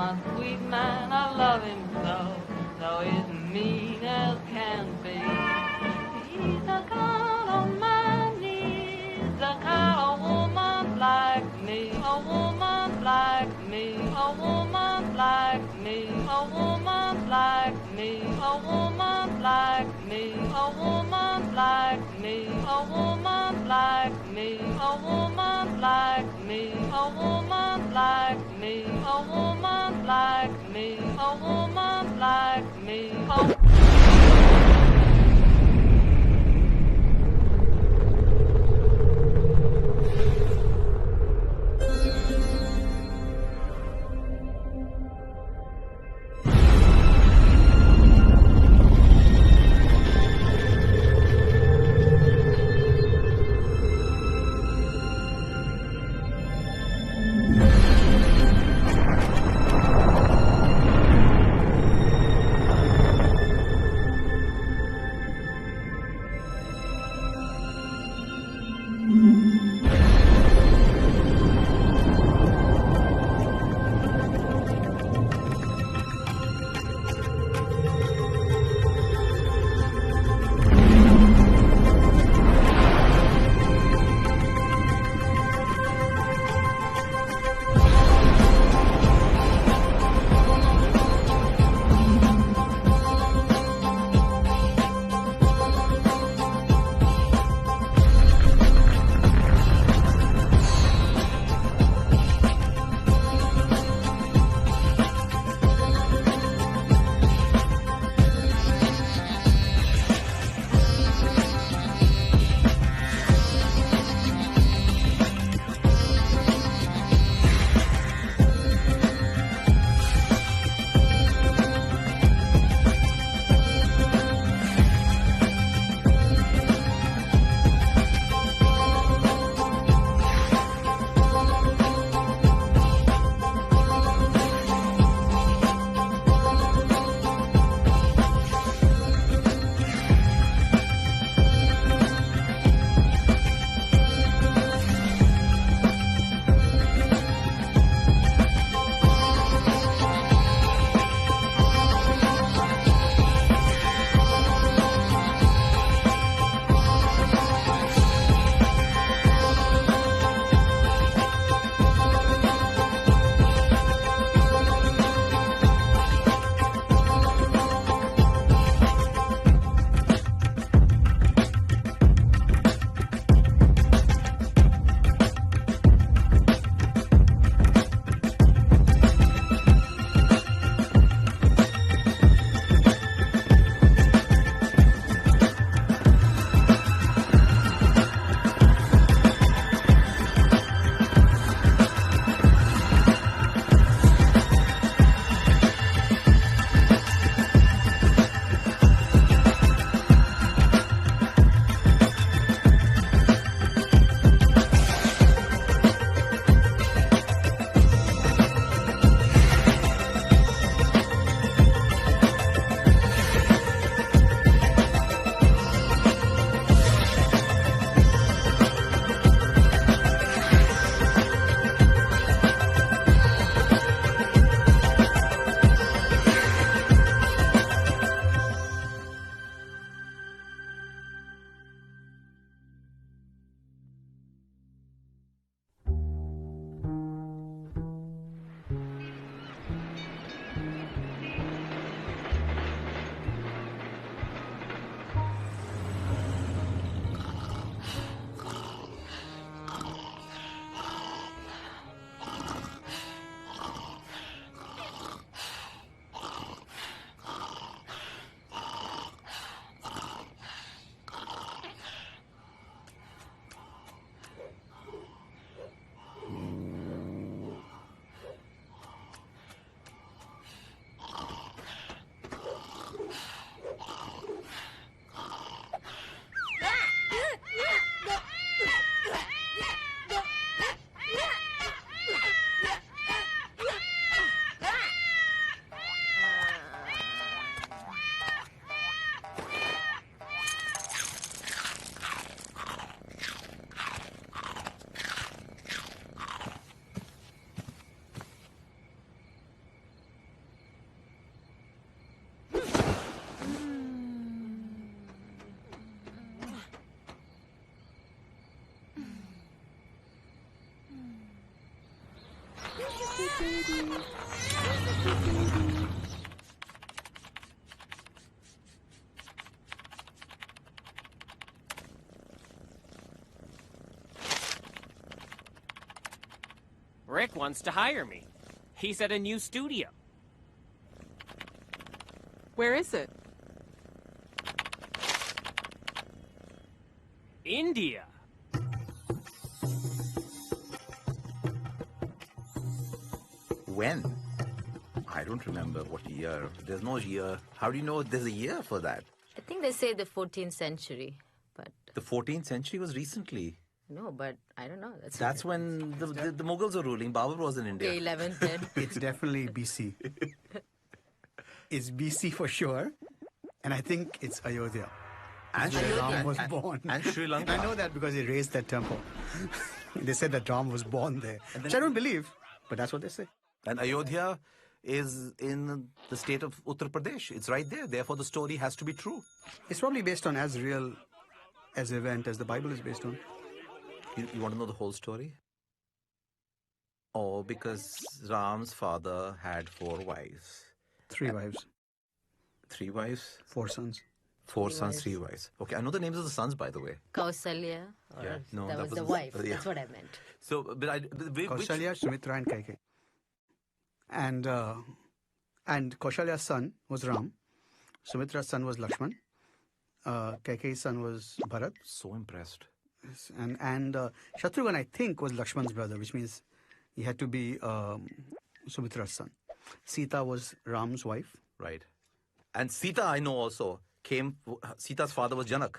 my sweet man, I love him so, though he's mean as can be. He's the kind of man needs, the kind of woman like me, a woman like me, a woman like me, a woman like me, a woman like me, a woman like me, a woman like me, a woman like me, a woman like me, a woman like me, a woman like me. Rick wants to hire me. He's at a new studio. Where is it? India. When? I don't remember what year. There's no year. How do you know there's a year for that? I think they say the 14th century, but... The 14th century was recently. No, but I don't know. That's when the Mughals were ruling. Babur was in India. Okay, 11th then. It's definitely BC. It's BC for sure. And I think it's Ayodhya. And where Sri- Ram and- was and- born. and Sri Lanka. I know that because they raised that temple. They said that Ram was born there, which I don't believe, but that's what they say. And Ayodhya is in the state of Uttar Pradesh. It's right there. Therefore, the story has to be true. It's probably based on as real as event as the Bible is based on. You want to know the whole story? Oh, because Ram's father had 4 wives. 3 wives, 3 wives? 4 sons. 4 sons, 3 wives. Okay, I know the names of the sons, by the way. Kausalya. Or Yeah, no, that that was the was- wife. yeah. That's what I meant. So, which, Kausalya, Sumitra, and Kaikeyi. And Kausalya's son was Ram. Sumitra's son was Lakshman. Kaikeyi's son was Bharat. so impressed. And Shatrughan, I think, was Lakshman's brother, which means he had to be Sumitra's son. Sita was Ram's wife. Right. And Sita, I know also, Sita's father was Janak.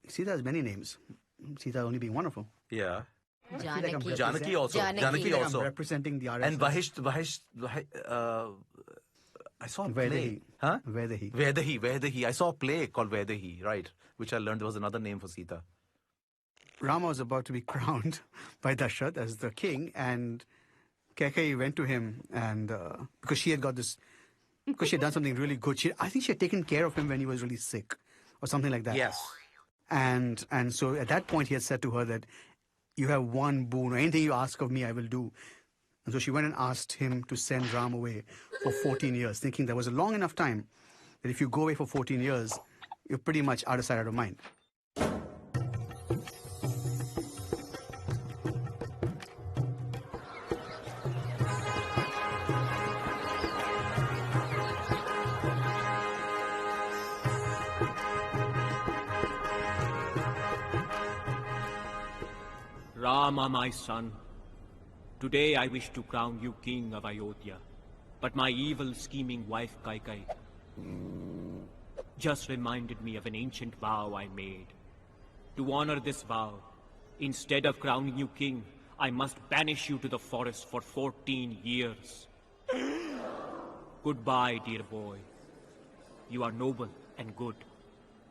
Sita has many names. Sita only being one of them. Yeah. Janaki. Janaki also. Janaki. Janaki I'm also. representing the RSS. And I saw a play. Vedahi. Huh? Vedahi. Vedahi. I saw a play called Vedahi, right, which I learned there was another name for Sita. Rama was about to be crowned by Dashrath as the king, and Kaikeyi went to him, and because she had got this, because she had done something really good. I think she had taken care of him when he was really sick, or something like that. Yes. And so at that point he had said to her that you have one boon, or anything you ask of me, I will do. And so she went and asked him to send Ram away for 14 years, thinking that was a long enough time that if you go away for 14 years, you're pretty much out of sight, out of mind. Rama, my son, today I wish to crown you king of Ayodhya, but my evil scheming wife Kaikeyi just reminded me of an ancient vow I made. To honor this vow, instead of crowning you king, I must banish you to the forest for 14 years. Goodbye, dear boy. You are noble and good,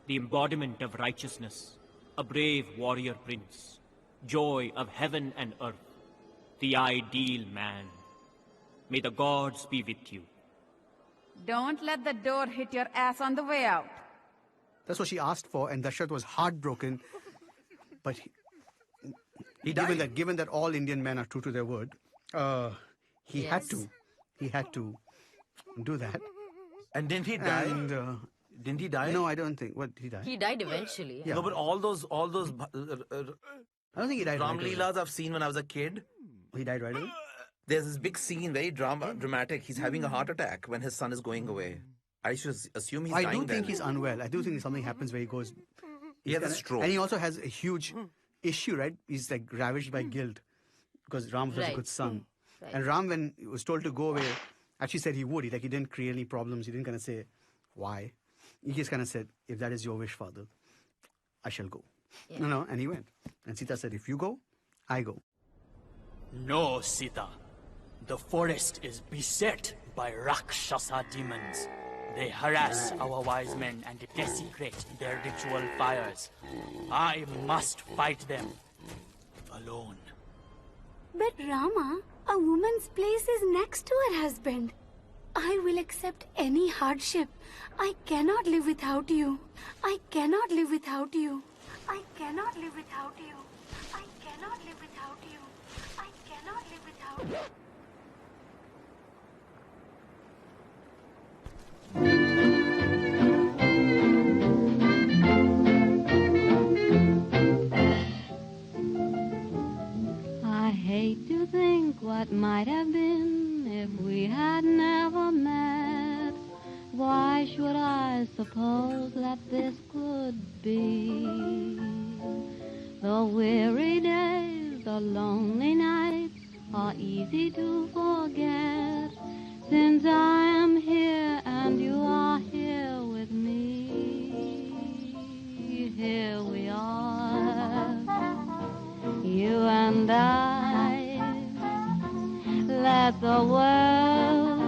the embodiment of righteousness, a brave warrior prince, joy of heaven and earth, the ideal man. May the gods be with you. Don't let the door hit your ass on the way out. That's what she asked for, and Dashrath was heartbroken. But He died. given that all Indian men are true to their word, he had to do that. And didn't he die? And Didn't he die? no, I don't think. What, he died? He died eventually. Yeah. No, but all those I don't think he died. Ram right away. Leelas I've seen when I was a kid. He died right away. There's this big scene, very dramatic. He's having a heart attack when his son is going away. I should assume he's I dying do think then. he's unwell. I do think something happens where he goes. He has a and- stroke. And he also has a huge issue, right? He's like ravaged by guilt because Ram was a Right. good son. Right. And Ram, when he was told to go away, actually said he would. He didn't create any problems. He didn't kind of say why. He just kind of said, if that is your wish, father, I shall go. Yeah. No, and he went. And Sita said, if you go, I go. No, Sita. The forest is beset by Rakshasa demons. They harass our wise men and desecrate their ritual fires. I must fight them alone. But Rama, a woman's place is next to her husband. I will accept any hardship. I cannot live without you. I cannot live without you. I cannot live without you. I cannot live without you. I cannot live without you. hate to think what might have been if we had never met. Why should I suppose that this could be? The weary days, the lonely nights are easy to forget, since I am here and you are here with me. Here we are, you and I. Let the world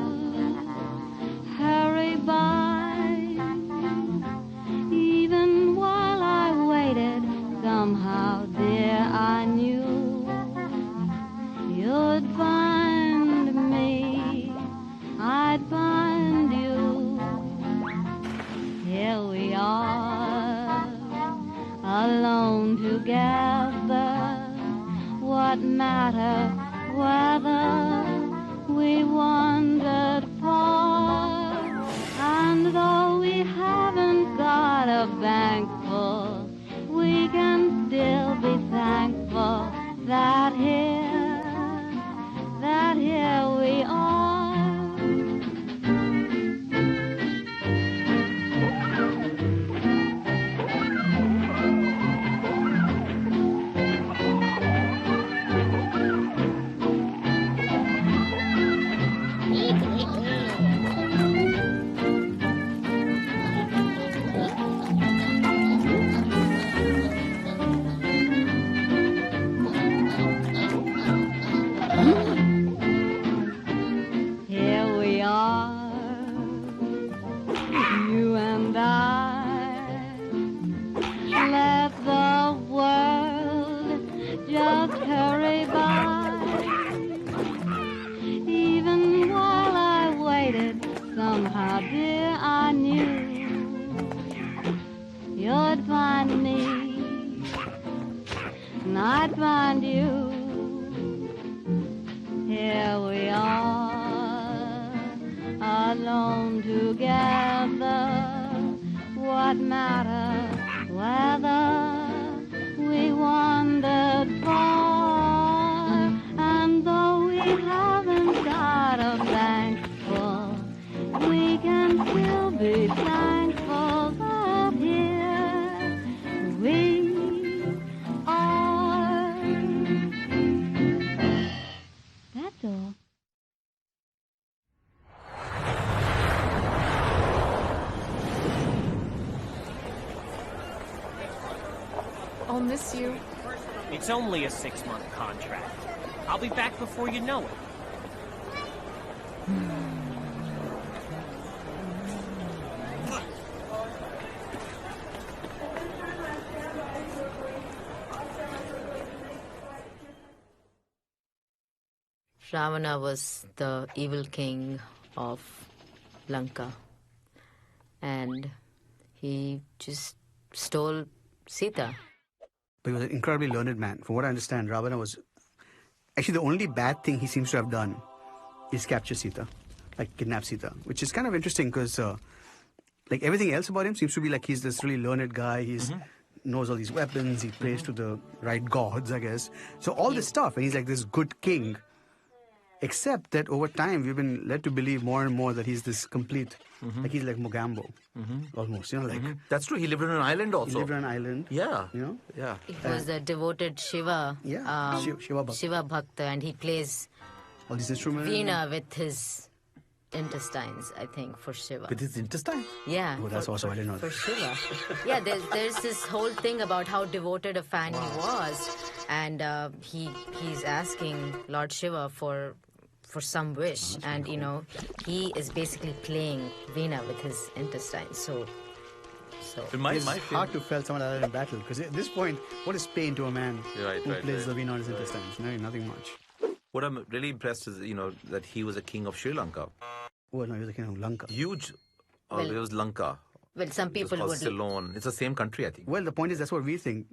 hurry by. Even while I waited, somehow, dear, I knew you'd find me, I'd find you. Here we are, alone together. What matter whether we wandered far? And though we haven't got a bank full, we can still be thankful that here we are. Here we are, you and I. Let the world just hurry by. Even while I waited, somehow, dear, I knew you'd find me, and I'd find you. Here we are, alone together. What matter whether we wandered far? And though we haven't got a bank full, we can still be thankful that here we are. That's all. I'll miss you. It's only a 6-month contract. I'll be back before you know it. Ravana was the evil king of Lanka. And he just stole Sita. But he was an incredibly learned man. From what I understand, Ravana was... Actually, the only bad thing he seems to have done is capture Sita. Like, kidnap Sita. Which is kind of interesting because, like, everything else about him seems to be like he's this really learned guy. He's knows all these weapons. He prays to the right gods, I guess. So all this stuff. And he's like this good king. Except that over time, we've been led to believe more and more that he's this complete... Like, he's like Mogambo. Almost, you know, like... That's true. He lived on an island also. He lived on an island. Yeah. You know? Yeah. He was a devoted Shiva. Yeah, Shiva Bhakta. Shiva Bhakta, and he plays All these instruments. veena with his intestines, I think, for Shiva. With his intestine? Yeah. Oh, that's awesome. I didn't know For that. Shiva. Yeah, there's this whole thing about how devoted a fan he was. And he's asking Lord Shiva for some wish. And, you know, he is basically playing veena with his intestines. So It's hard to fell someone other in battle, because at this point, what is pain to a man who plays the veena on his intestines? No, nothing much. What I'm really impressed is, you know, that he was a king of Sri Lanka. Oh, no, he was a king of Lanka. Huge. Well, it was Lanka. Well, some It was people called would... Ceylon. It's the same country, I think. Well, the point is, that's what we think.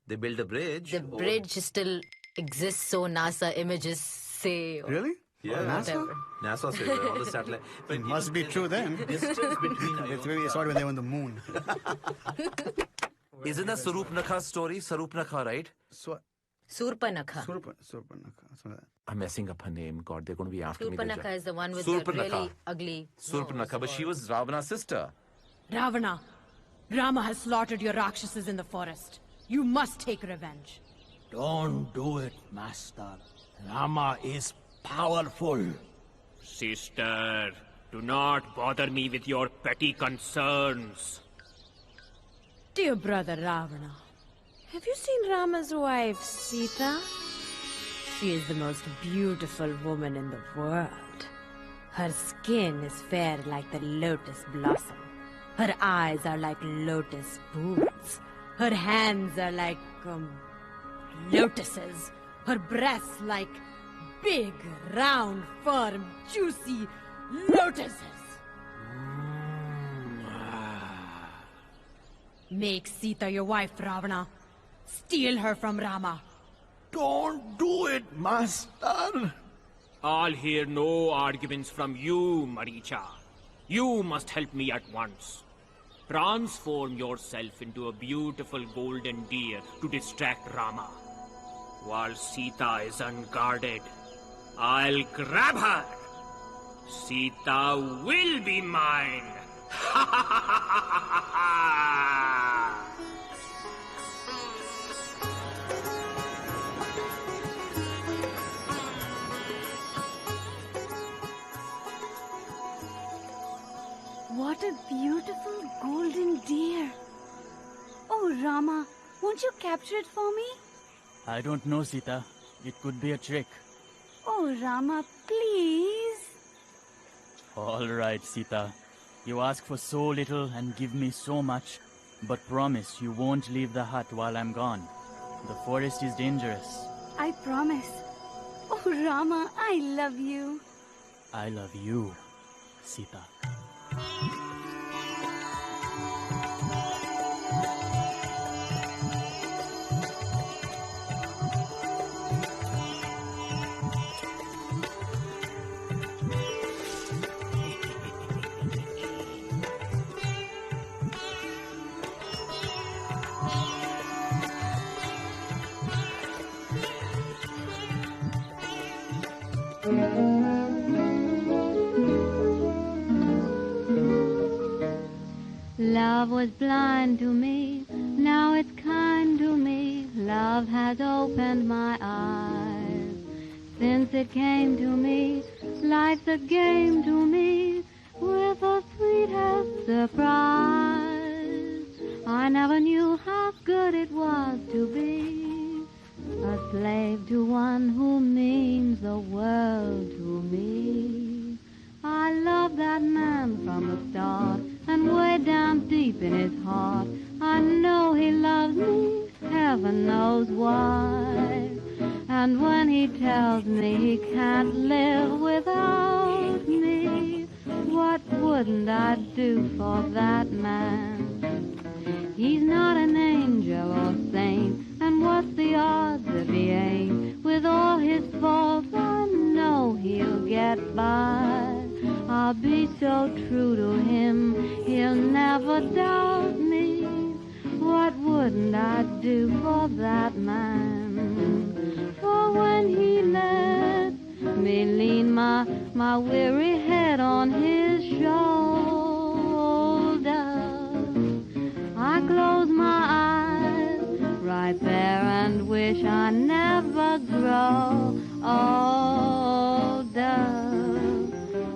They built a bridge. The bridge still exists, so NASA images say... Really? Yeah. NASA? NASA says all the satellite. It must be true then. Distance between... It's maybe saw it when they were on the moon. Isn't that Sarupnakha's story? Sarupnakha, right? So, Surpanakha. Surpanakha. Something like that. I'm messing up her name. God, they're going to be after me. Surpanakha is the one with the Surpanakha. really ugly Surpanakha, but she was Ravana's sister. Ravana, Rama has slaughtered your Rakshasas in the forest. You must take revenge. Don't do it, Master. Rama is powerful. Sister, do not bother me with your petty concerns. Dear brother Ravana, have you seen Rama's wife, Sita? She is the most beautiful woman in the world. Her skin is fair like the lotus blossom. Her eyes are like lotus pools. Her hands are like, lotuses. Her breasts like big, round, firm, juicy lotuses. Make Sita your wife, Ravana. Steal her from Rama. Don't do it, Master. I'll hear no arguments from you, Maricha. You must help me at once. Transform yourself into a beautiful golden deer to distract Rama. While Sita is unguarded, I'll grab her. Sita will be mine. What a beautiful golden deer. Oh, Rama, won't you capture it for me? I don't know, Sita. It could be a trick. Oh, Rama, please. All right, Sita. You ask for so little and give me so much, but promise you won't leave the hut while I'm gone. The forest is dangerous. I promise. Oh, Rama, I love you. I love you, Sita. Love was blind to me, now it's kind to me. Love has opened my eyes. Since it came to me, life's a game to me, with the sweetest surprise. I never knew how good it was to be a slave to one who means the world to me. I love that man from the start, and way down deep in his heart, I know he loves me, heaven knows why. And when he tells me he can't live without me, what wouldn't I do for that man? He's not an angel or saint, and what's the odds if he ain't? With all his faults, I know he'll get by. I'll be so true to him, he'll never doubt me. What wouldn't I do for that man? For when he let me lean my weary head on his shoulder, I close my eyes right there and wish I never grow older.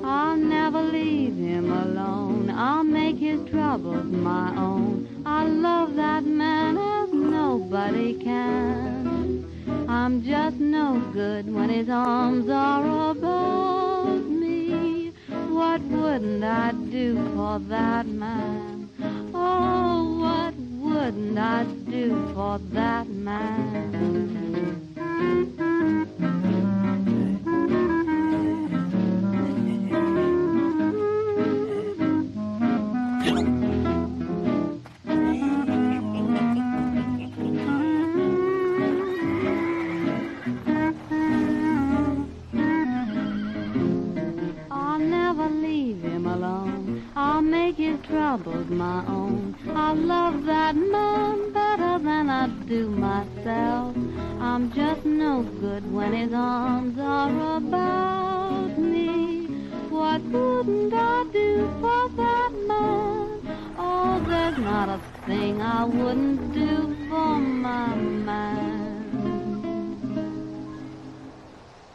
I'll never leave him alone. I'll make his troubles my own. I love that man as nobody can. I'm just no good when his arms are about me. What wouldn't I do for that man? Oh, what wouldn't I do for that man? Troubles my own. I love that man better than I do myself. I'm just no good when his arms are about me. What couldn't I do for that man? Oh, there's not a thing I wouldn't do for my man.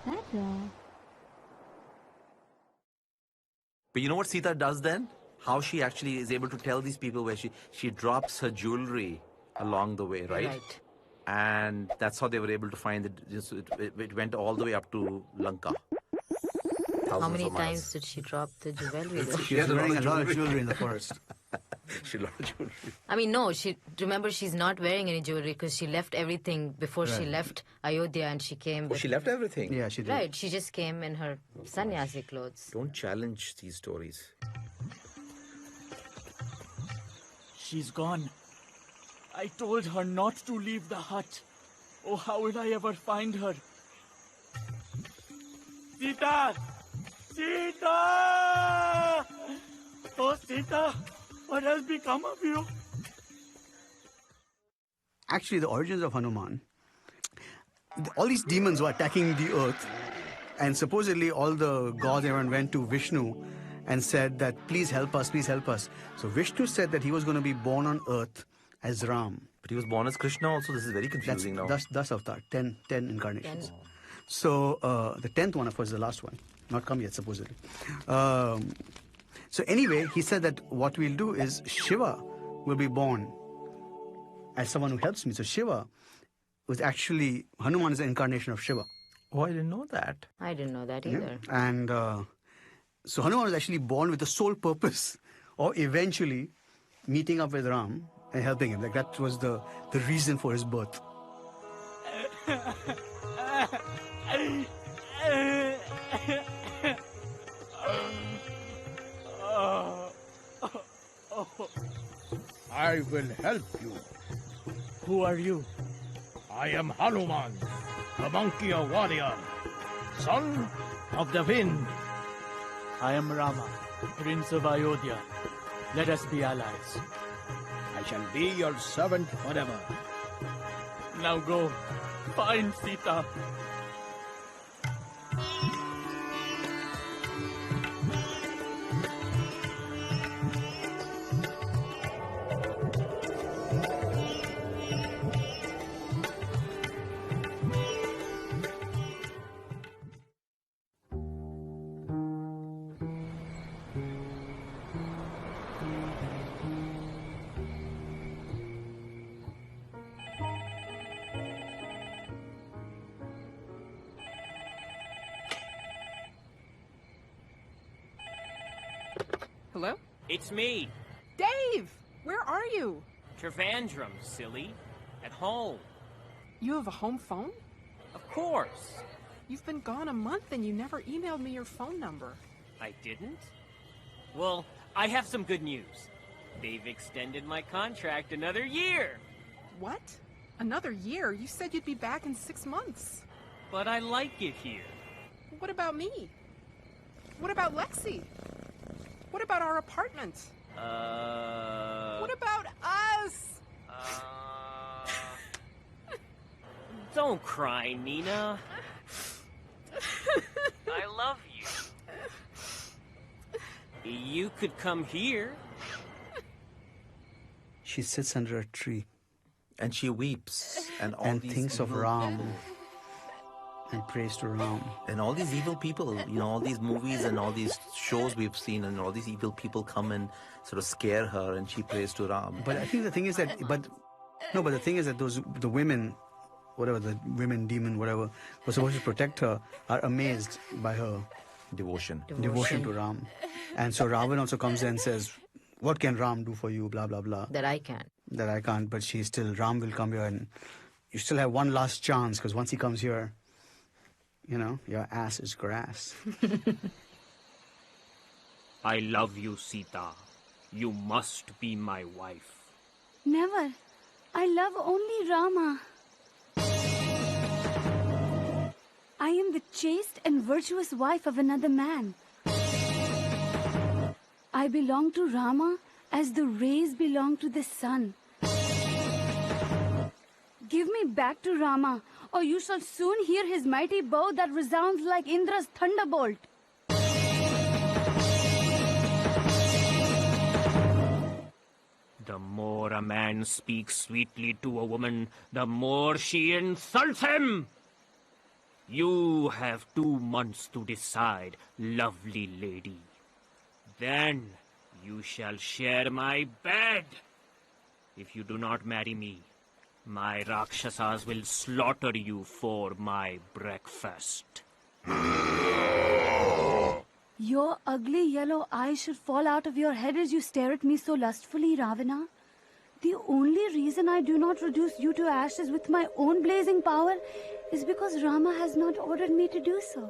That's all. But you know what Sita does then? How she actually is able to tell these people where she drops her jewelry along the way, right? Right. And that's how they were able to find it. It went all the way up to Lanka. How many times did she drop the jewelry though? She was wearing a lot of jewelry in the forest. She lost jewelry. I mean, no, remember she's not wearing any jewelry because she left everything before she left Ayodhya and she came. Oh, she left everything? Yeah, she did. Right, she just came in her sannyasi clothes. Don't challenge these stories. She's gone. I told her not to leave the hut. Oh, how will I ever find her? Sita! Sita! Oh, Sita! What has become of you? Actually, the origins of Hanuman, all these demons were attacking the earth, and supposedly all the gods, everyone went to Vishnu and said that, please help us, please help us. So Vishnu said that he was going to be born on earth as Ram. But he was born as Krishna also. This is very confusing now. That's avatar, 10 incarnations. So the 10th one, of course, is the last one. Not come yet, supposedly. So anyway, he said that what we'll do is Shiva will be born as someone who helps me. So Shiva was actually, Hanuman is the incarnation of Shiva. Oh, I didn't know that. I didn't know that either. Yeah. And so Hanuman was actually born with the sole purpose of eventually meeting up with Ram and helping him. Like that was the reason for his birth. I will help you. Who are you? I am Hanuman, the monkey warrior, son of the wind. I am Rama, Prince of Ayodhya. Let us be allies. I shall be your servant forever. Now go, find Sita. Hello? It's me, Dave! Where are you? Trivandrum, silly. At home. You have a home phone? Of course. You've been gone a month and you never emailed me your phone number. I didn't? Well, I have some good news. They've extended my contract another year. What? Another year? You said you'd be back in 6 months. But I like it here. What about me? What about Lexi? What about our apartment? What about us? Don't cry, Nina. I love you. You could come here. She sits under a tree. And she weeps. And thinks of Ram. And prays to Ram. And all these evil people, all these movies and all these shows we've seen, and all these evil people come and sort of scare her, and she prays to Ram. But I think the thing is that, the thing is that the women, whatever, the women, demon, whatever, were supposed to protect her, are amazed by her devotion to Ram. And so Ravan also comes and says, what can Ram do for you, blah, blah, blah. That I can't. But Ram will come here and you still have one last chance, because once he comes here, your ass is grass. I love you, Sita. You must be my wife. Never. I love only Rama. I am the chaste and virtuous wife of another man. I belong to Rama as the rays belong to the sun. Give me back to Rama, or you shall soon hear his mighty bow that resounds like Indra's thunderbolt. The more a man speaks sweetly to a woman, the more she insults him. You have 2 months to decide, lovely lady. Then you shall share my bed. If you do not marry me, my Rakshasas will slaughter you for my breakfast. Your ugly yellow eyes should fall out of your head as you stare at me so lustfully, Ravana. The only reason I do not reduce you to ashes with my own blazing power is because Rama has not ordered me to do so.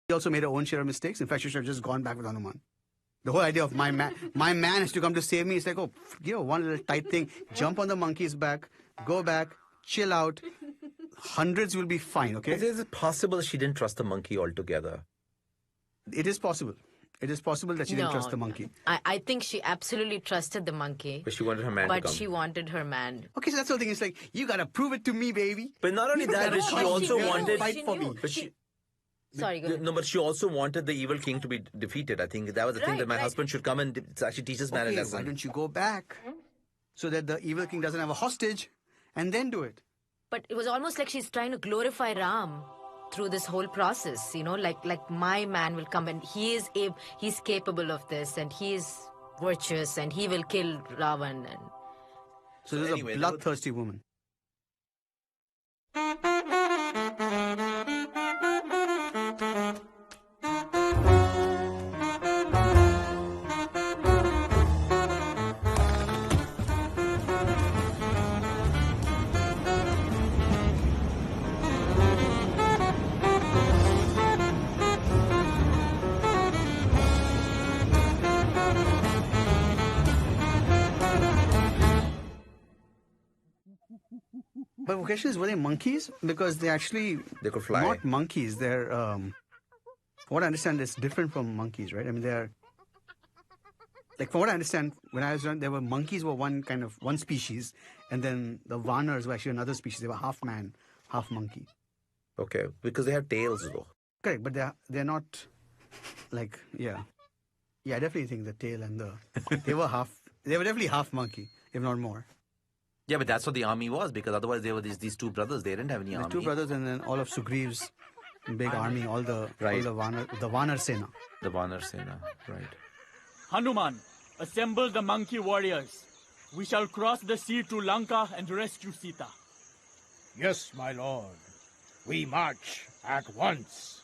He also made her own share of mistakes. In fact, she should have just gone back with Hanuman. The whole idea of my man has to come to save me. It's like, oh, one little tight thing. Jump on the monkey's back, go back, chill out. Hundreds will be fine, okay? Is it possible she didn't trust the monkey altogether? It is possible. It is possible that she didn't trust the monkey. I think she absolutely trusted the monkey. But she wanted her man to come. But she wanted her man. Okay, so that's the whole thing. It's like, you gotta prove it to me, baby. But not only that, but she also wanted... Fight for me. But she... Sorry, go ahead. No, but she also wanted the evil king to be defeated. I think that was the thing, that my husband should come and actually teach this man a lesson. Why don't you go back so that the evil king doesn't have a hostage and then do it? But it was almost like she's trying to glorify Ram through this whole process, like my man will come and he's capable of this and he's virtuous and he will kill Ravan. And so this is a bloodthirsty woman. But the question is, were they monkeys? Because they actually... They could fly. Not monkeys. They're... what I understand, it's different from monkeys, right? I mean, they're... Like, from what I understand, when I was young, there were monkeys were one species, and then the Vanars were actually another species. They were half man, half monkey. Okay, because they have tails, though. Correct, but they're not... Like, yeah. Yeah, I definitely think the tail and the... They were definitely half monkey, if not more. Yeah, but that's what the army was, because otherwise they were these two brothers. They didn't have any army. Two brothers, and then all of Sugriev's big army, all the Vanar Sena. The Vanar Sena, right. Hanuman, assemble the monkey warriors. We shall cross the sea to Lanka and rescue Sita. Yes, my lord. We march at once.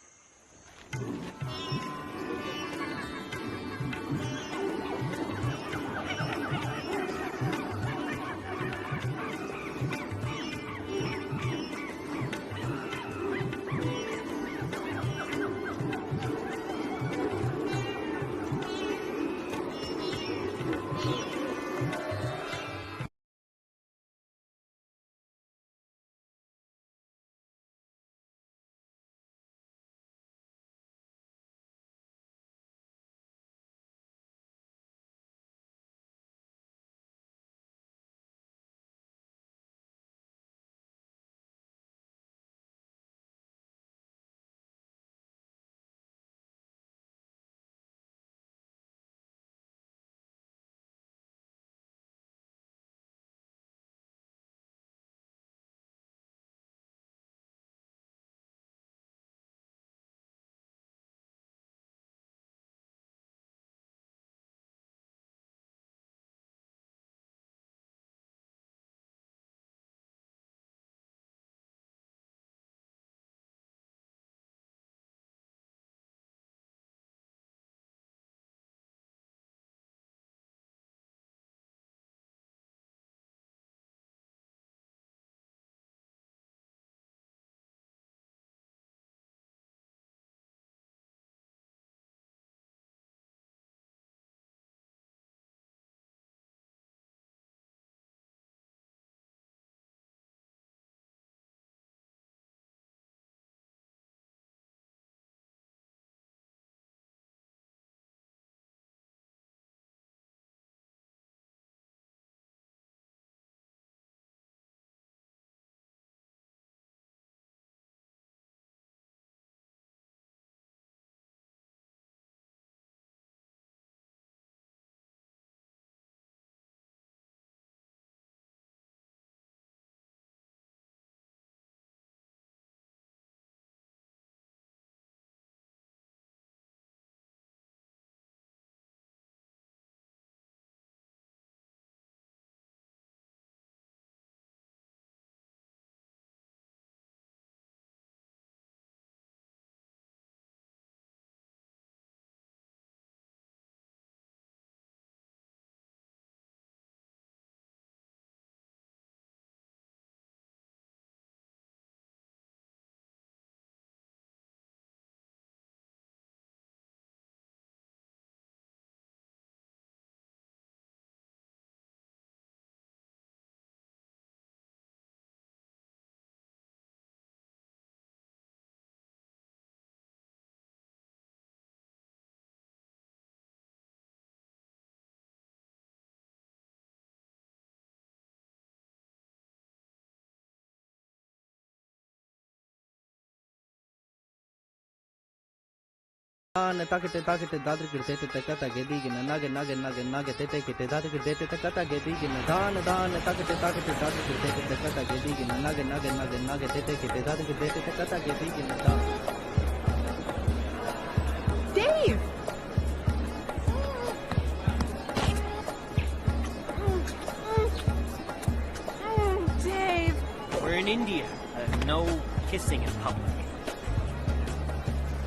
takete takete dadri kirtete takata gedi gina nage nage nage nage tete kete dadri kirtete takata gedi gina dan takete takete dadri kirtete takata gedi gina nage nage nage nage tete kete dadri kirtete takata gedi gina dan. Dave! Dave! We're in India. No kissing in public.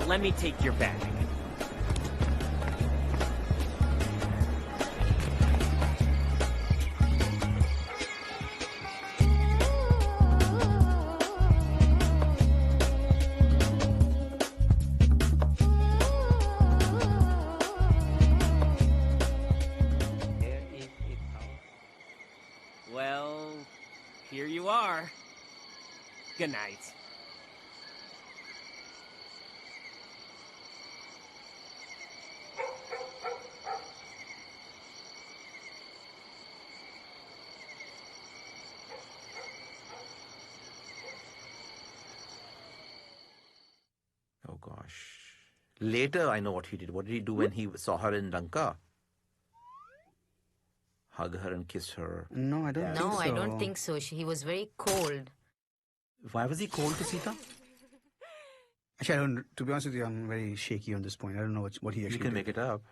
Let me take your bag. Well, here you are. Good night. Oh gosh. Later, I know what he did. What did he do when he saw her in Lanka? Hug her and kiss her. No, I don't think so. No, I don't think so. He was very cold. Why was he cold to Sita? Actually, I don't. To be honest with you, I'm very shaky on this point. I don't know what he actually You can did. make it up.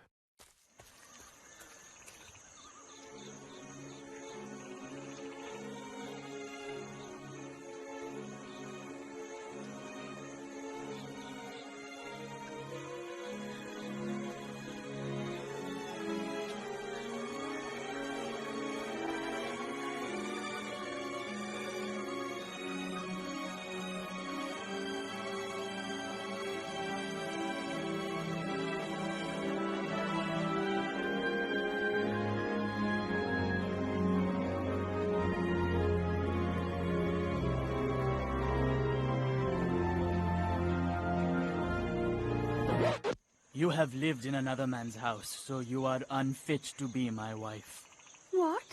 You have lived in another man's house, so you are unfit to be my wife. What?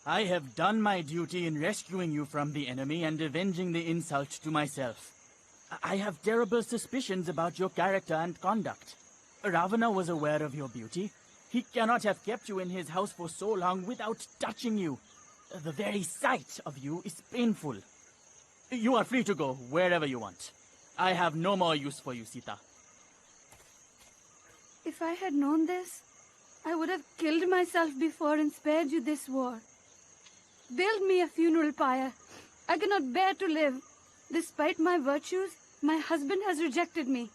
I have done my duty in rescuing you from the enemy and avenging the insult to myself. I have terrible suspicions about your character and conduct. Ravana was aware of your beauty. He cannot have kept you in his house for so long without touching you. The very sight of you is painful. You are free to go wherever you want. I have no more use for you, Sita. If I had known this, I would have killed myself before and spared you this war. Build me a funeral pyre. I cannot bear to live. Despite my virtues, my husband has rejected me.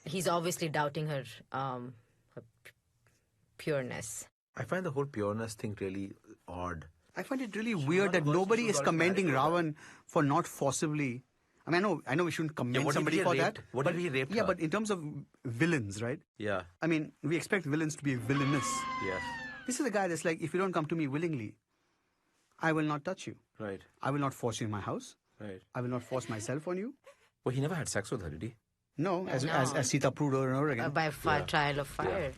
He's obviously doubting her, her pureness. I find the whole pureness thing really odd. I find it really weird that nobody is commending Ravan for not forcibly. I mean, I know we shouldn't commend somebody for that. What if he raped Yeah, her? but in terms of villains, right? Yeah. I mean, we expect villains to be villainous. Yes. This is a guy that's like, if you don't come to me willingly, I will not touch you. Right. I will not force you in my house. Right. I will not force myself on you. Well, he never had sex with her, did he? No, as Sita proved over and over again. By trial of fire.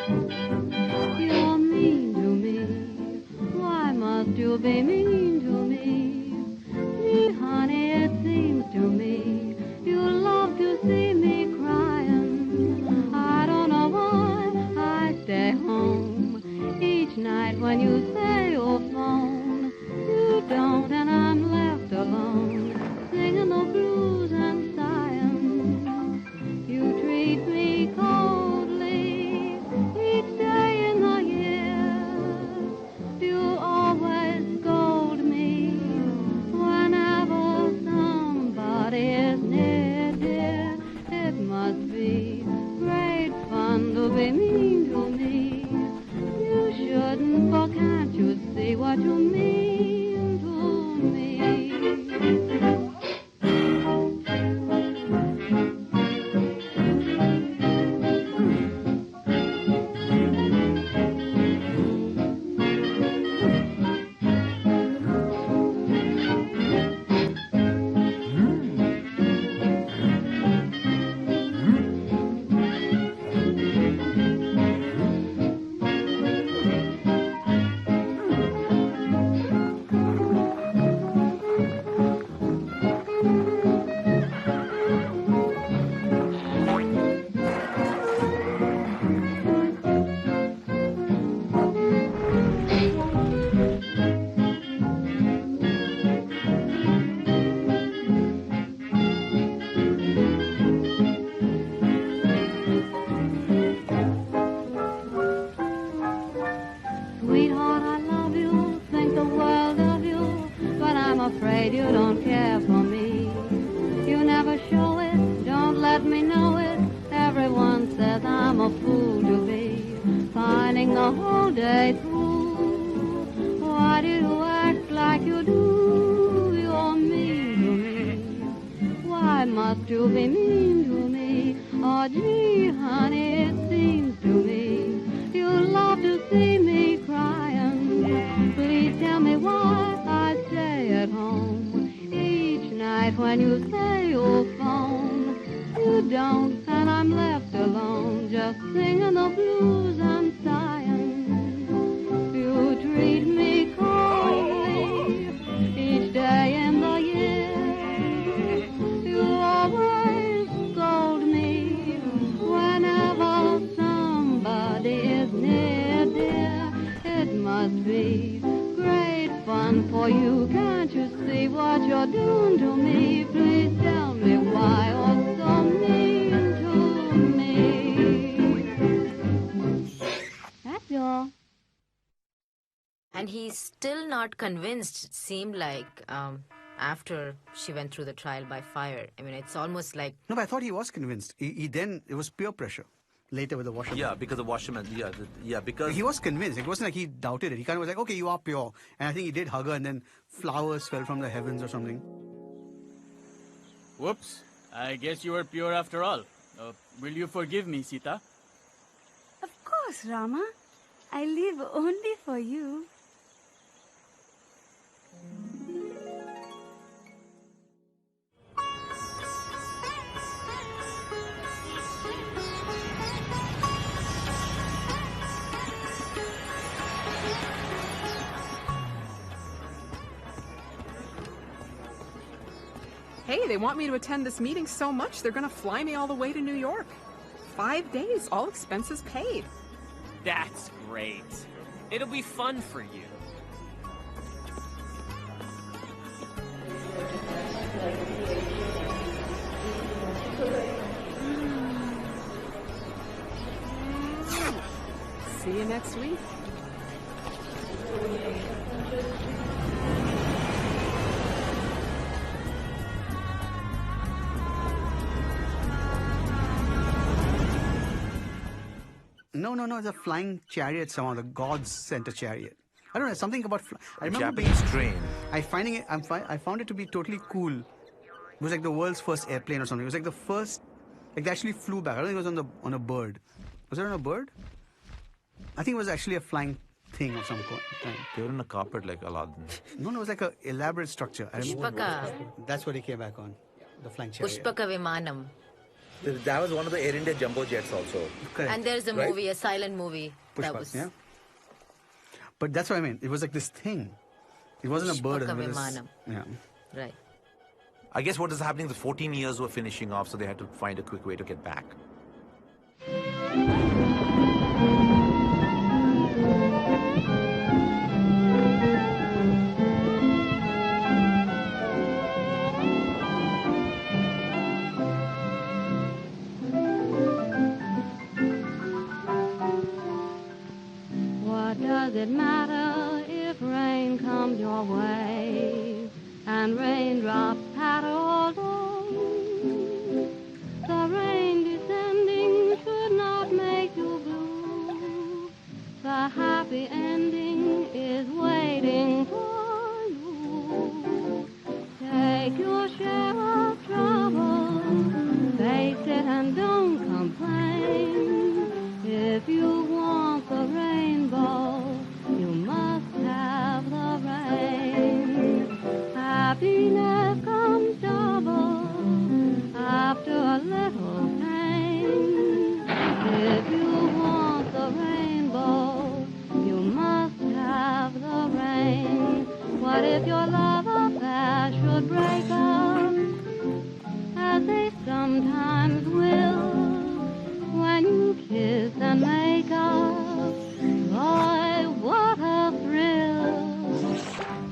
You're mean to me. Why must you be mean to me? Me, honey, it seems to me you love to see me crying. I don't know why I stay home each night when you say you'll phone. You don't, and I'm left alone, singing the blues and sighing. You treat me coldly each day in the year. You always scold me whenever somebody is near, dear. It must be great fun to be mean to me. You shouldn't, for can't you see what you mean to me? Sweetheart, I love you, think the world of you, but I'm afraid you don't care for me. You never show it, don't let me know it. Everyone says I'm a fool to be pining the whole day through. Why do you act like you do? You're mean to me. Why must you be mean to me? Oh, gee, honey, it seems to me you love to see me crying. Please tell me why I stay at home each night when you say you'll phone. You don't, and I'm left alone, just singing the blues and sighing. You treat me coldly each day in the year. You always scold me whenever somebody is near, dear. It must be great fun for you. Can't you see what you're doing to me? Please tell me why you're so mean to me. That's all. And he's still not convinced, it seemed like, after she went through the trial by fire. I mean, it's almost like... No, but I thought he was convinced. He then, it was peer pressure. Later with the washerman. Yeah, because the washerman, because... He was convinced. It wasn't like he doubted it. He kind of was like, okay, you are pure. And I think he did hug her, and then flowers fell from the heavens or something. Whoops. I guess you were pure after all. Will you forgive me, Sita? Of course, Rama. I live only for you. Hey, they want me to attend this meeting so much, they're going to fly me all the way to New York. 5 days, all expenses paid. That's great. It'll be fun for you. See you next week. No, it's a flying chariot somehow. The gods sent a chariot. I don't know, something about... I remember Japanese train. I found it to be totally cool. It was like the world's first airplane or something. It was like the first... Like they actually flew back. I don't think it was on a bird. Was it on a bird? I think it was actually a flying thing of some kind. They were in a carpet like Aladdin. No, it was like an elaborate structure. I Pushpaka. That's what he came back on. The flying chariot. Pushpaka Vimanam. That was one of the Air India jumbo jets also. Correct. And there's a movie, a silent movie. That Pushpak, was... yeah. But that's what I mean. It was like this thing. It wasn't a bird. Pushpaka It was, Vimanam. yeah. Right. I guess what is happening, the 14 years were finishing off, so they had to find a quick way to get back. What does it matter if rain comes your way and raindrops patter all day? The rain descending should not make you blue. The happy ending is waiting for you. Take your share of trouble, face it and don't complain. If you want the rainbow, you must have the rain. Happiness comes double after a little pain. If you want the rainbow, you must have the rain. What if your love affair should break up, as they sometimes will, when you kiss and make up? Boy, what a thrill!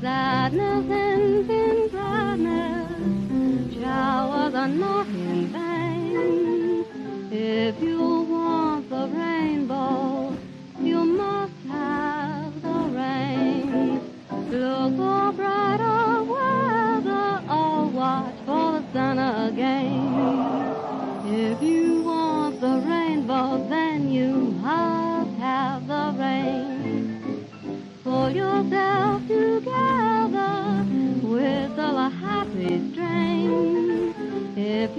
Sadness ends in gladness, showers are not in vain. If you want the rainbow, you must have the rain. Look for brighter weather, or watch for the sun again. If you want the rainbow, then you must have the rain. Pull yourself together, whistle a happy strain. If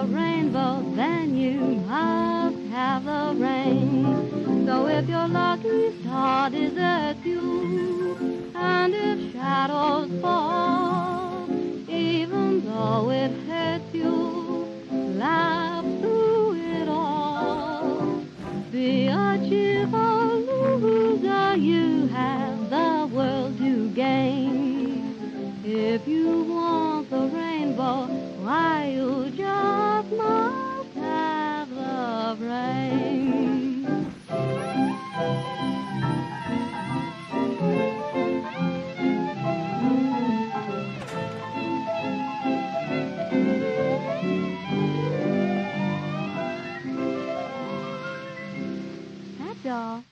the rainbow, then you must have the rain. So if your lucky star deserts you, and if shadows fall, even though it hurts you, laugh through it all. Be a cheerful loser, you have the world to gain. If you want the rainbow, why you just must have the rain. That's all.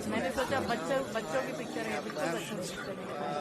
मैंने सोचा बच्चों बच्चों की picture है बच्चों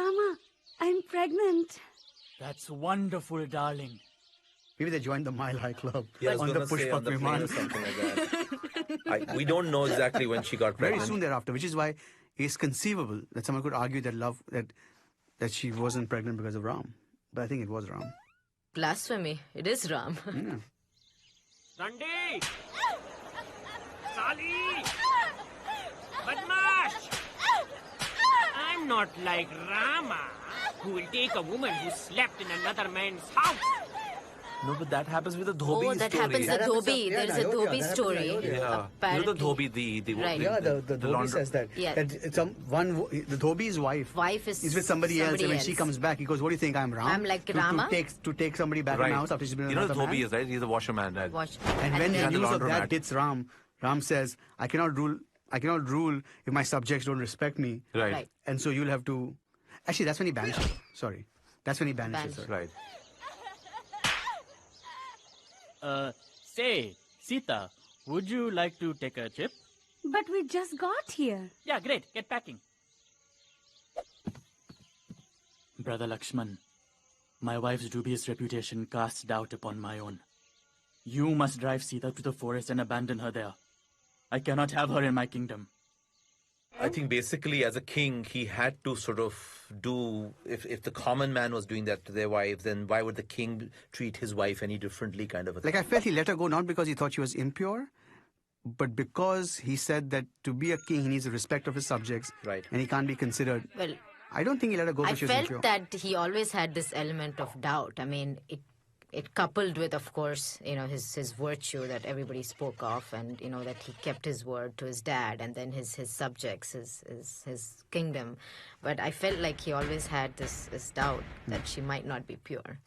Rama, I'm pregnant. That's wonderful, darling. Maybe they joined the Mile High Club Yeah, I was on the gonna say Pushpak on the plane Viman. or something like that. We don't know exactly when she got Very pregnant. soon thereafter, which is why it's conceivable that someone could argue that she wasn't pregnant because of Ram. But I think it was Ram. Blasphemy. It is Ram. Yeah. Randi! Sali! Badmash! I'm not like Rama, who will take a woman who slept in another man's house. No, but that happens with the Dhobi Oh, that story. happens with Dhobi. There's a Dhobi story. Yeah. You know Apparently. the Dhobi, the Right. Yeah, the Dhobi laundry- says that. Yeah. That the Dhobi's wife is with somebody else, and when she comes back, he goes, "What do you think? I'm Ram? I'm like to, Rama?" To take somebody back in the house after she's been with You know the another Dhobi man? is, right? He's a washerman, right? And when then- the news of laundromat. that hits Ram, Ram says, I cannot rule if my subjects don't respect me. Right. And so you'll have to... Actually, that's when he banishes her. Sorry. That's when he banishes her. Right. Say, Sita, would you like to take a chip? But we just got here. Yeah, great. Get packing. Brother Lakshman, my wife's dubious reputation casts doubt upon my own. You must drive Sita to the forest and abandon her there. I cannot have her in my kingdom. I think basically as a king, he had to sort of do, if the common man was doing that to their wives, then why would the king treat his wife any differently, kind of a thing? Like, I felt he let her go not because he thought she was impure, but because he said that to be a king, he needs the respect of his subjects. Right. And he can't be considered... Well, I don't think he let her go I because she was impure. felt that he always had this element of doubt. I mean, it coupled with, of course, his virtue that everybody spoke of, and that he kept his word to his dad, and then his subjects, his kingdom. But I felt like he always had this doubt that she might not be pure.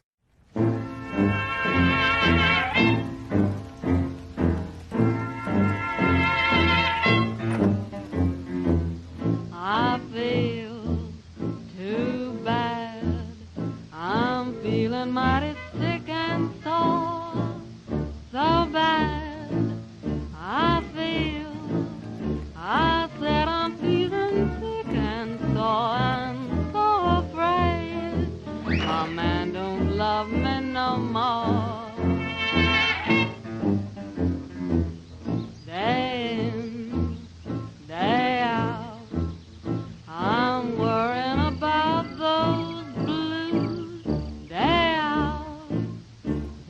I feel too bad. I'm feeling mighty sick and sore. So bad. I said I'm feeling sick and sore and so afraid. My man don't love me no more. Day in, day out, I'm worrying about those blues. Day out,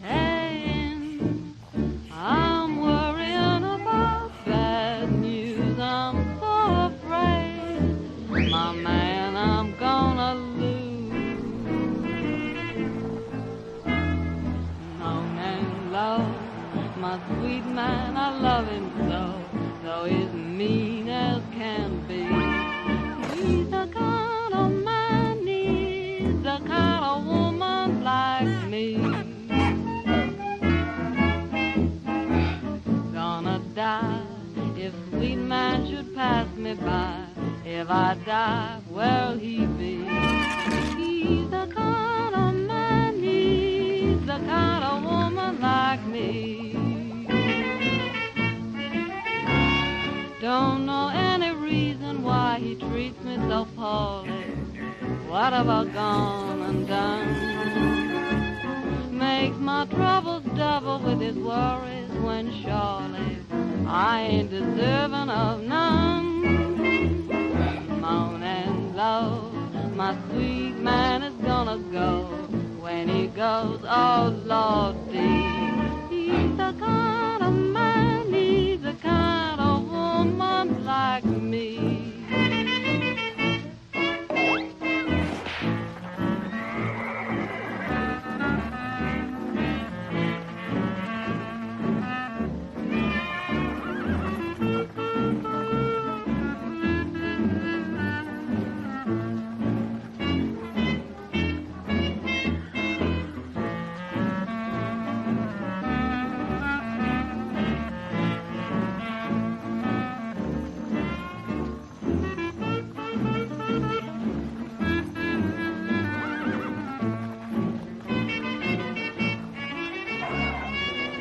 day in, I'm worrying about bad news. I'm so afraid, my man, I'm gonna lose. Moan and low, my sweet man, I love him so, though he's mean as can be. He's the kind of man needs, the kind of woman like me. Gonna die if sweet man should pass me by. If I die, where'll he be? He's the kind of man needs, the kind of woman like me. Don't know any reason why he treats me so poorly. What have I gone and done? Makes my troubles double with his worries when surely I ain't deserving of none. Moan and low, my sweet man is gonna go. When he goes, oh Lordy, he's the kind of man, he's the kind of woman like me.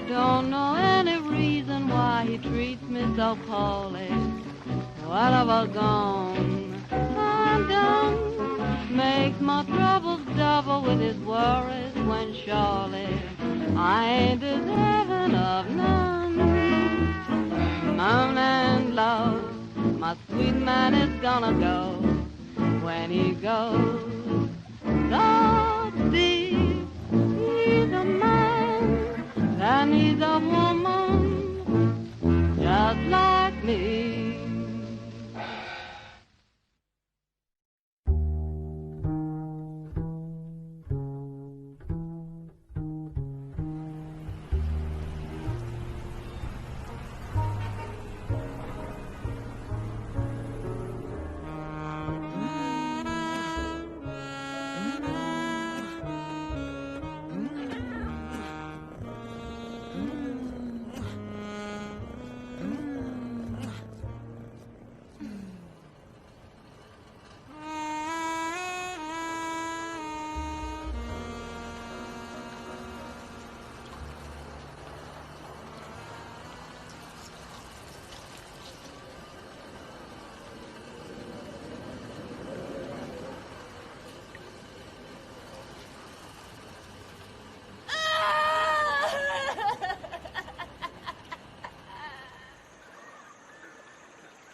Don't know any reason why he treats me so poorly. What have I gone undone? makes my troubles double with his worries when surely I ain't deserving of none. Moan and love, my sweet man is gonna go. When he goes so deep, he's a man and he's a woman just like me.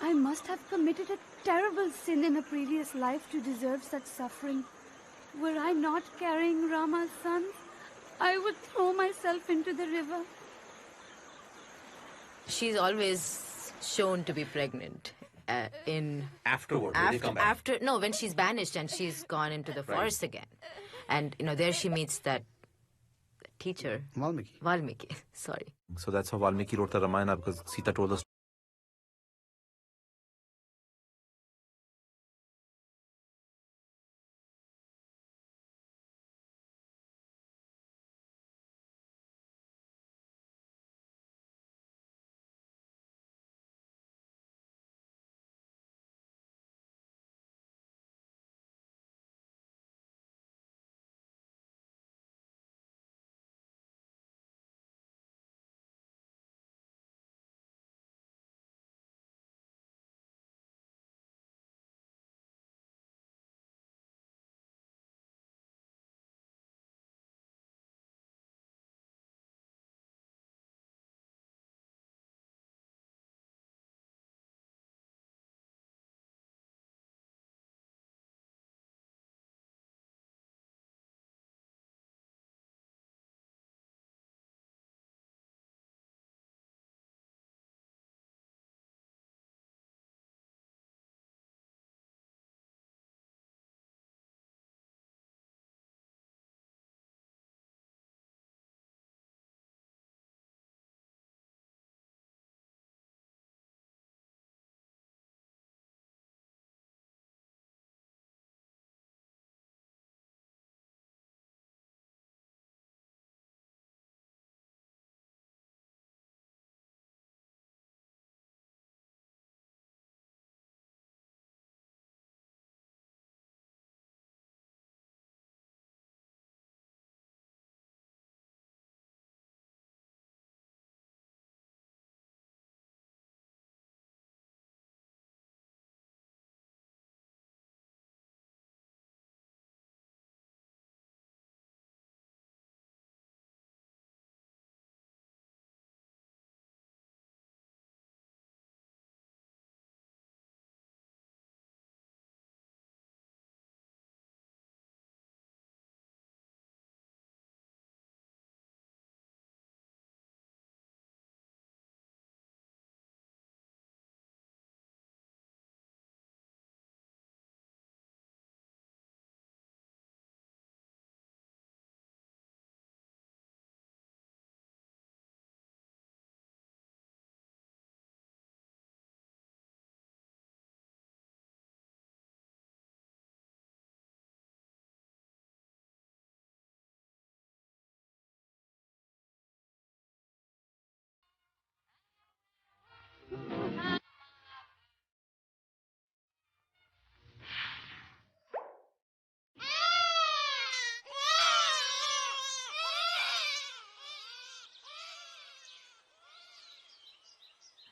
I must have committed a terrible sin in a previous life to deserve such suffering. Were I not carrying Rama's sons, I would throw myself into the river. She's always shown to be pregnant Afterward, when they come back. when she's banished and she's gone into the forest again. And, there she meets that teacher. Valmiki, sorry. So that's how Valmiki wrote the Ramayana, because Sita told us.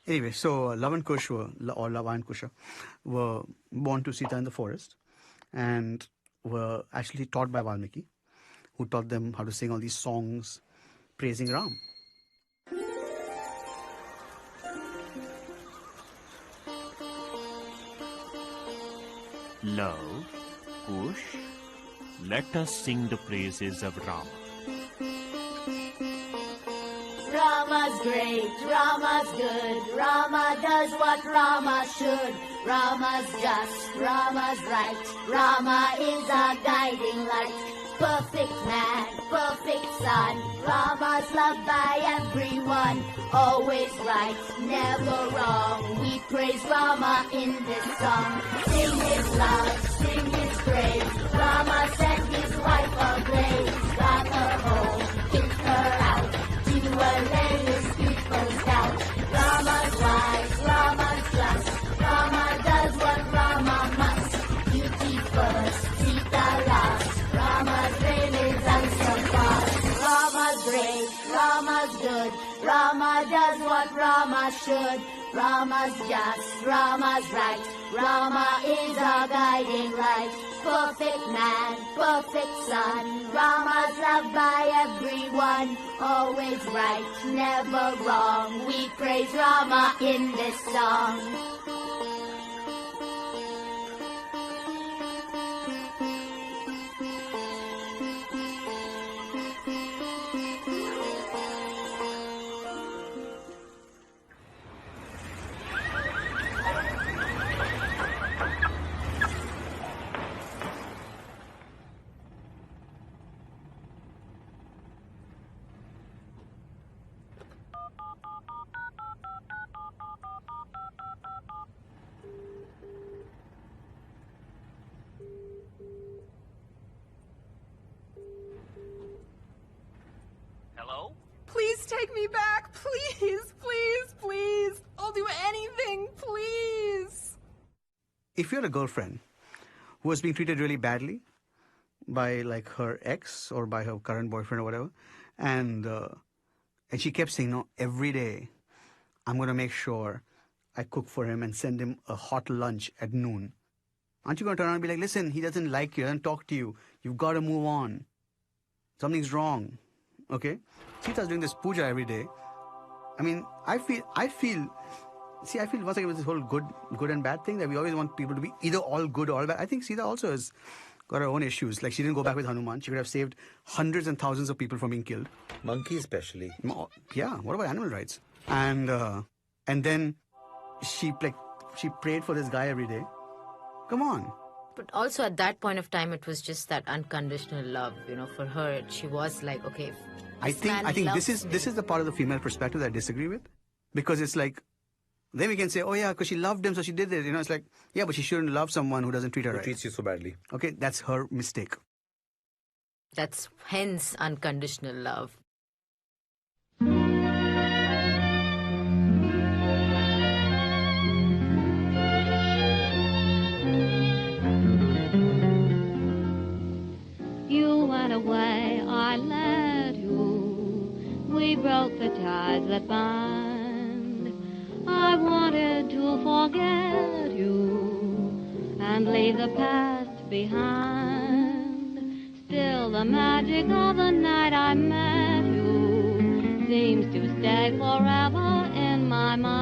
Anyway, so Lava and Kush or Lava and Kusha were born to Sita in the forest, and were actually taught by Valmiki, who taught them how to sing all these songs praising Ram. Love, Kush, let us sing the praises of Rama. Rama's great, Rama's good, Rama does what Rama should. Rama's just, Rama's right, Rama is our guiding light. Perfect man, perfect son, Rama's loved by everyone. Always right, never wrong, we praise Rama in this song. Sing his love, sing his praise, Rama set his wife ablaze. Got her home, kicked her out, to allay his people's doubt. Rama's wise, Rama's just, Rama does what Rama must. Beauty first, Sita last, Rama's reign is unsurpassed. Rama's great, Rama's good, Rama does what Rama should. Rama's just, Rama's right, Rama is our guiding light. Perfect man, perfect son, Rama's loved by everyone. Always right, never wrong, we praise Rama in this song. Hello? Please take me back. Please, please, please. I'll do anything, please. If you're a girlfriend who was being treated really badly by like her ex or by her current boyfriend or whatever, and she kept saying, no, every day I'm going to make sure I cook for him and send him a hot lunch at noon. Aren't you going to turn around and be like, listen, he doesn't like you, doesn't talk to you. You've got to move on. Something's wrong. Okay? Sita's doing this puja every day. I mean, I feel once again with this whole good and bad thing that we always want people to be either all good or all bad. I think Sita also has got her own issues. Like she didn't go back with Hanuman. She could have saved hundreds and thousands of people from being killed. Monkeys especially. Yeah, what about animal rights? And then she prayed for this guy every day. Come on. But also at that point of time, it was just that unconditional love. You know, for her, she was like, okay. I think this is the part of the female perspective that I disagree with, because it's like, then we can say, oh yeah, because she loved him, so she did it. You know, it's like, yeah, but she shouldn't love someone who doesn't treat her right. Who treats you so badly. Okay, that's her mistake. That's hence unconditional love. You went away, I let you. We broke the ties that bind. I wanted to forget you and leave the past behind. Still the magic of the night I met you seems to stay forever in my mind.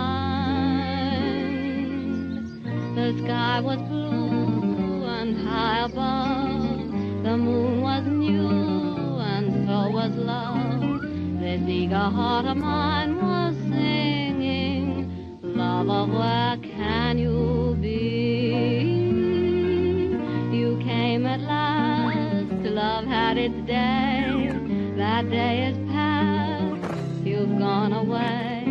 The sky was blue and high above. The moon was new and so was love. This eager heart of mine was singing, lover, where can you be? You came at last, love had its day. That day is past, you've gone away.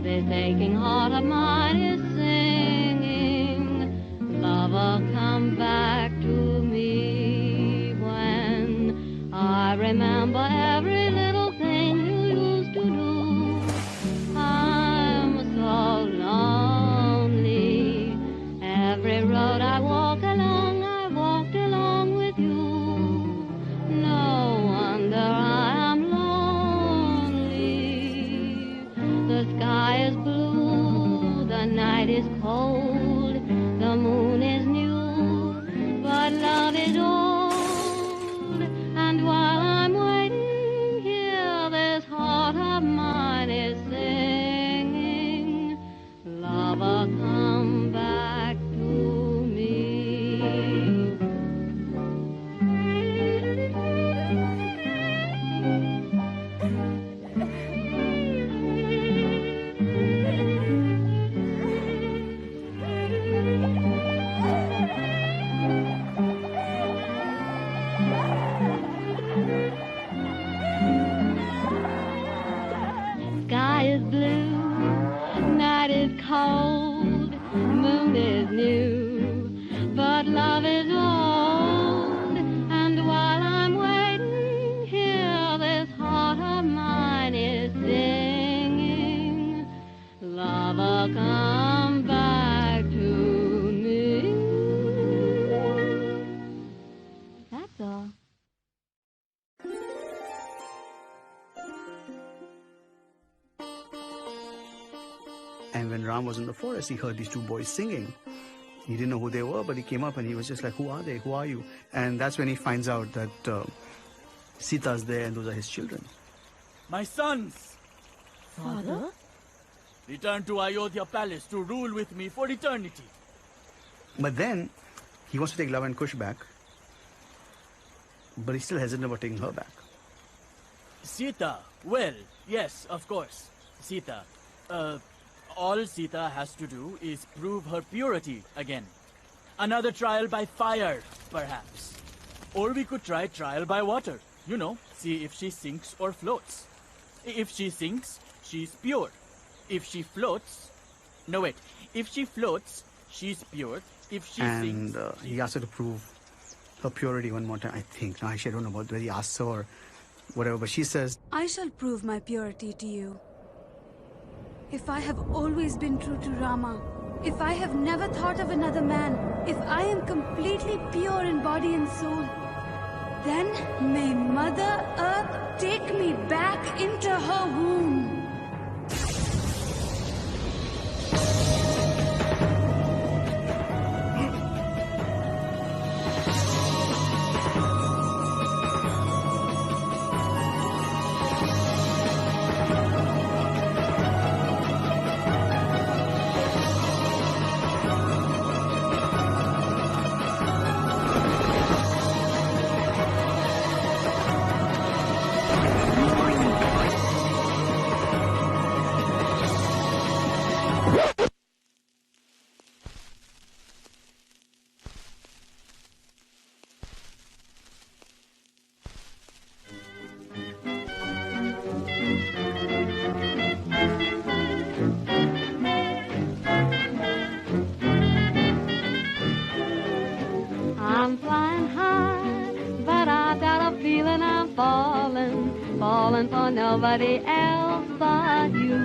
This aching heart of mine is singing, lover, come back to me. I remember every little thing you used to do. I'm so lonely. Every road I walked along with you. No wonder I am lonely. The sky is blue, the night is cold, the moon is new, but love is all is blue, night is cold, moon is new, but love is old. And while I'm waiting here, this heart of mine is singing, lover, come back to me. That's all. And when Ram was in the forest, he heard these two boys singing. He didn't know who they were, but he came up and he was just like, who are they? Who are you? And that's when he finds out that Sita's there and those are his children. My sons, Father? return to Ayodhya Palace to rule with me for eternity. But then he wants to take Lava and Kush back, but he's still hesitant about taking her back. Sita, well, yes, of course. Sita, all Sita has to do is prove her purity again. Another trial by fire, perhaps. Or we could try trial by water. You know, see if she sinks or floats. If she sinks, she's pure. If she floats... No, wait. If she floats, she's pure. If she And sinks... he asked her to prove her purity one more time, I think. Now, actually, I don't know about whether he asked her or whatever, but she says, I shall prove my purity to you. If I have always been true to Rama, if I have never thought of another man, if I am completely pure in body and soul, then may Mother Earth take me back into her womb. I'm flying high, but I've got a feeling I'm falling, falling for nobody else but you.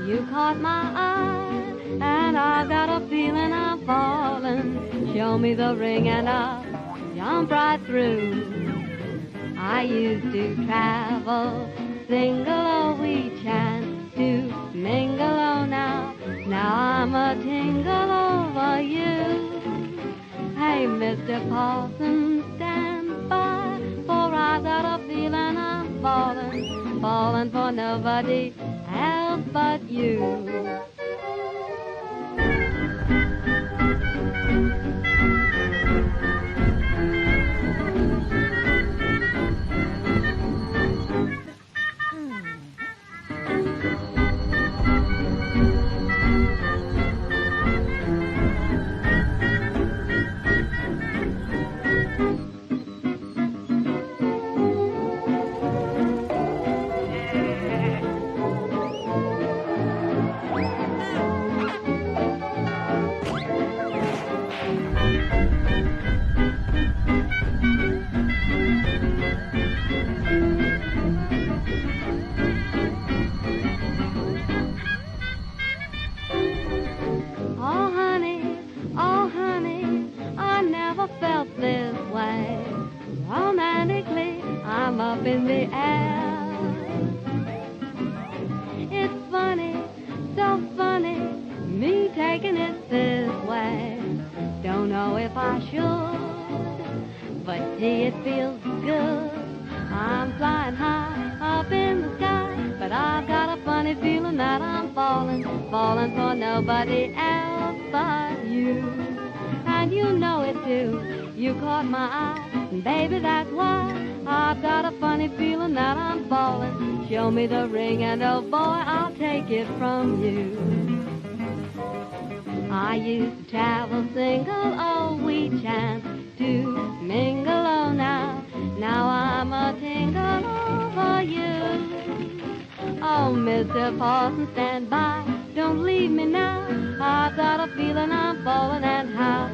You caught my eye, and I've got a feeling I'm falling. Show me the ring and I'll jump right through. I used to travel single, oh, we chance to mingle, oh, now I'm a tingle over you. Hey, Mr. Paulson, stand by, for I've got a feeling I'm falling, falling for nobody else but you. Oh honey, I never felt this way. Romantically, I'm up in the air. It's funny, so funny, me taking it this way. Don't know if I should, but gee, it feels good. I'm flying high up in the sky, but I've got a funny feeling that I'm falling, falling for nobody else but you. And you know it too, you caught my eye, and baby, that's why I've got a funny feeling that I'm falling. Show me the ring and oh boy, I'll take it from you. I used to travel single, oh, we chanced to mingle, oh, now I'm a tingle over you. Oh, Mr. Parson, stand by. Don't leave me now. I've got a feeling I'm falling, and how